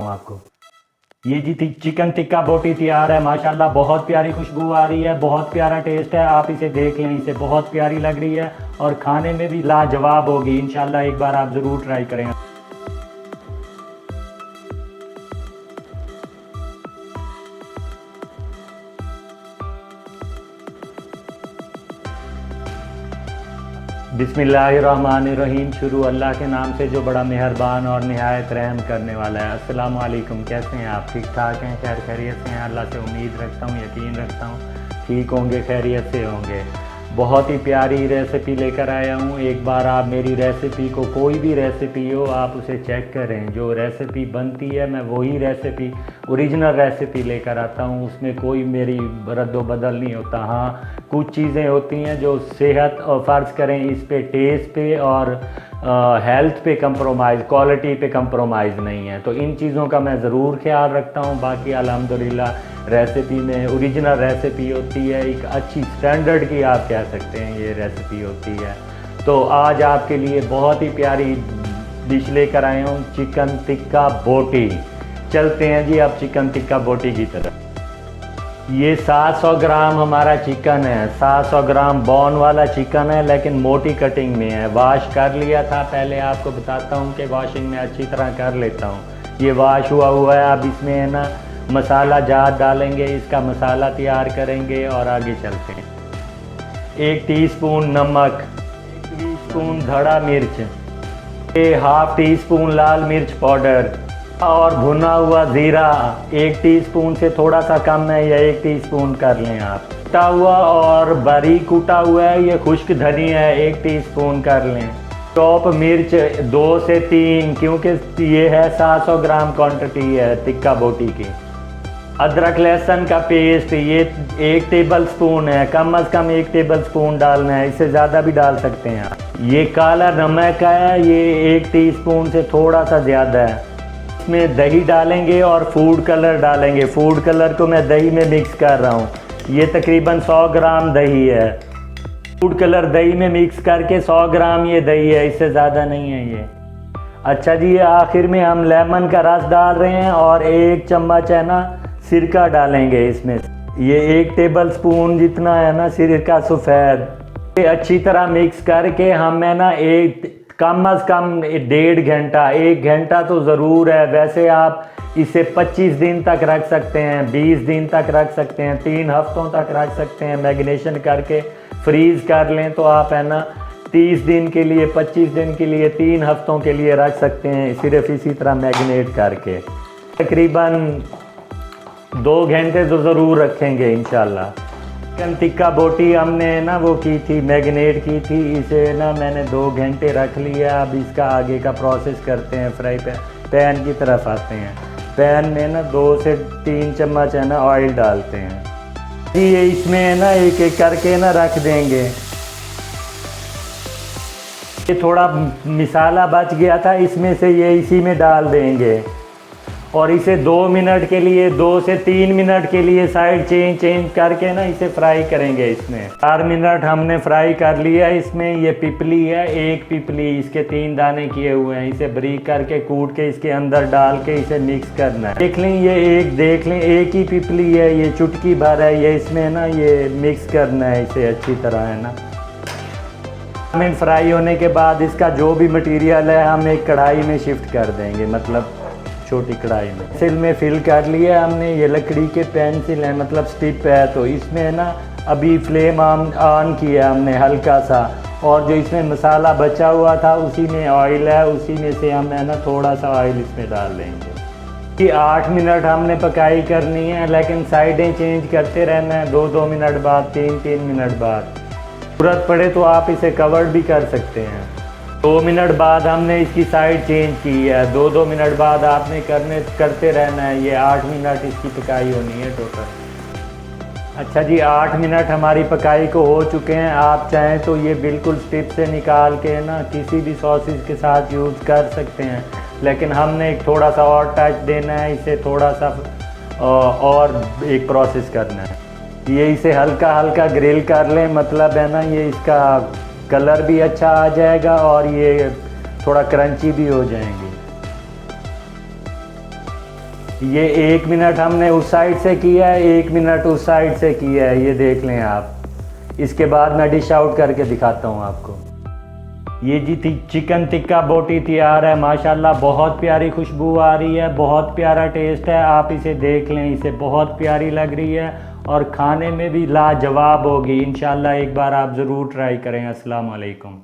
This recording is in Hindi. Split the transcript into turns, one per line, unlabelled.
हूँ आपको। ये जी चिकन टिक्का बोटी तैयार है माशाल्लाह, बहुत प्यारी खुशबू आ रही है, बहुत प्यारा टेस्ट है। आप इसे देख लें, इसे बहुत प्यारी लग रही है और खाने में भी लाजवाब होगी इंशाल्लाह। एक बार आप ज़रूर ट्राई करें। बिस्मिल्लाहिर्रहमानिर्रहीम। शुरू अल्लाह के नाम से जो बड़ा मेहरबान और निहायत रहम करने वाला है। अस्सलामु अलैकुम। कैसे हैं आप? ठीक ठाक हैं? खैर खैरियत से हैं? अल्लाह से उम्मीद रखता हूँ, यकीन रखता हूँ ठीक होंगे, खैरियत से होंगे। बहुत ही प्यारी रेसिपी लेकर आया हूँ। एक बार आप मेरी रेसिपी को, कोई भी रेसिपी हो, आप उसे चेक करें। जो रेसिपी बनती है मैं वही रेसिपी, ओरिजिनल रेसिपी लेकर आता हूँ। उसमें कोई मेरी रद्द बदल नहीं होता। हाँ, कुछ चीज़ें होती हैं जो सेहत और फ़र्ज़ करें इस पे, टेस्ट पे और हेल्थ पे कंप्रोमाइज़, क्वालिटी पे कंप्रोमाइज़ नहीं है, तो इन चीज़ों का मैं ज़रूर ख्याल रखता हूँ। बाकी अल्हम्दुलिल्लाह रेसिपी में ओरिजिनल रेसिपी होती है, एक अच्छी स्टैंडर्ड की आप कह सकते हैं ये रेसिपी होती है। तो आज आपके लिए बहुत ही प्यारी डिश लेकर आया हूँ, चिकन टिक्का बोटी। चलते हैं जी अब चिकन टिक्का बोटी की तरफ। ये 700 ग्राम हमारा चिकन है। 700 ग्राम बोन वाला चिकन है, लेकिन मोटी कटिंग में है। वॉश कर लिया था, पहले आपको बताता हूँ कि वॉशिंग में अच्छी तरह कर लेता हूँ। ये वॉश हुआ है। अब इसमें है ना मसाला जात डालेंगे, इसका मसाला तैयार करेंगे और आगे चलते हैं। 1 टीस्पून नमक, 1 टीस्पून धड़ा मिर्च, 1/2 टीस्पून लाल मिर्च पाउडर और भुना हुआ ज़ीरा 1 टीस्पून से थोड़ा सा कम है, या 1 टीस्पून कर लें आप। कूटा हुआ और बारीक कूटा हुआ है ये खुश्क धनिया है, 1 टीस्पून कर लें। चॉप मिर्च 2 से 3, क्योंकि ये है 700 ग्राम क्वांटिटी है टिक्का बोटी की। अदरक लहसुन का पेस्ट ये 1 टेबल स्पून है, कम अज़ कम 1 टेबल स्पून डालना है, इससे ज़्यादा भी डाल सकते हैं आप। ये काला नमक है, ये 1 टीस्पून से थोड़ा सा ज़्यादा है। इसमें दही डालेंगे और फूड कलर डालेंगे। फूड कलर को मैं दही में मिक्स कर रहा हूँ। ये तकरीबन 100 ग्राम दही है। फूड कलर दही में मिक्स करके 100 ग्राम ये दही है, इससे ज़्यादा नहीं है ये। अच्छा जी, आखिर में हम लेमन का रस डाल रहे हैं और 1 चम्मच है ना सिरका डालेंगे इसमें। ये 1 टेबल स्पून जितना है ना सिरका सफ़ेद। ये अच्छी तरह मिक्स करके हम है ना कम अज़ कम 1.5 घंटा, 1 घंटा तो ज़रूर है। वैसे आप इसे 25 दिन तक रख सकते हैं, 20 दिन तक रख सकते हैं, 3 हफ्तों तक रख सकते हैं। मैरिनेशन करके फ्रीज़ कर लें तो आप है ना 30 दिन के लिए, 25 दिन के लिए, 3 हफ्तों के लिए रख सकते हैं, सिर्फ इसी तरह मैरिनेट करके। तकरीबन 2 घंटे तो ज़रूर रखेंगे इंशाल्लाह। चिकन टिक्का बोटी हमने ना वो की थी, मैरिनेट की थी, इसे ना मैंने 2 घंटे रख लिया। अब इसका आगे का प्रोसेस करते हैं। फ्राई पैन की तरफ आते हैं। पैन में ना 2 से 3 चम्मच है ना ऑयल डालते हैं। ये इसमें है ना एक एक करके ना रख देंगे। ये थोड़ा मसाला बच गया था, इसमें से ये इसी में डाल देंगे और इसे 2 मिनट के लिए, 2 से 3 मिनट के लिए साइड चेंज करके ना इसे फ्राई करेंगे। इसमें 4 मिनट हमने फ्राई कर लिया। इसमें ये पिपली है, 1 पिपली, इसके 3 दाने किए हुए हैं। इसे बारीक करके कूट के इसके अंदर डाल के इसे मिक्स करना है। देख लें ये देख लें 1 ही पिपली है, ये चुटकी भर है। ये इसमें ना ये मिक्स करना है इसे अच्छी तरह है ना। फ्राई होने के बाद इसका जो भी मटेरियल है हम एक कढ़ाई में शिफ्ट कर देंगे, मतलब छोटी कढ़ाई में। सिल में फिल कर लिया हमने। ये लकड़ी के पेंसिल है, मतलब स्टिप है, तो इसमें है ना अभी फ्लेम ऑन किया हमने हल्का सा, और जो इसमें मसाला बचा हुआ था उसी में ऑयल है, उसी में से हम है ना थोड़ा सा ऑयल इसमें डाल देंगे। कि 8 मिनट हमने पकाई करनी है, लेकिन साइडें चेंज करते रहना है 2-2 मिनट बाद, 3-3 मिनट बाद। ज़रूरत पड़े तो आप इसे कवर भी कर सकते हैं। 2 मिनट बाद हमने इसकी साइड चेंज की है। 2-2 मिनट बाद आपने करते रहना है। ये 8 मिनट इसकी पकाई होनी है टोटल। अच्छा जी, 8 मिनट हमारी पकाई को हो चुके हैं। आप चाहें तो ये बिल्कुल स्टिप से निकाल के ना किसी भी सॉसेज के साथ यूज़ कर सकते हैं, लेकिन हमने एक थोड़ा सा और टच देना है, इसे थोड़ा सा और एक प्रोसेस करना है। ये इसे हल्का हल्का ग्रिल कर लें, मतलब है ना ये इसका कलर भी अच्छा आ जाएगा और ये थोड़ा क्रंची भी हो जाएंगे। ये 1 मिनट हमने उस साइड से किया है, 1 मिनट उस साइड से किया है, ये देख लें आप। इसके बाद मैं डिश आउट करके दिखाता हूँ आपको। ये जी थी चिकन टिक्का बोटी तैयार है। माशाल्लाह बहुत प्यारी खुशबू आ रही है, बहुत प्यारा टेस्ट है। आप इसे देख लें, इसे बहुत प्यारी लग रही है और खाने में भी लाजवाब होगी। इंशाल्लाह एक बार आप ज़रूर ट्राई करें। अस्सलाम वालेकुम।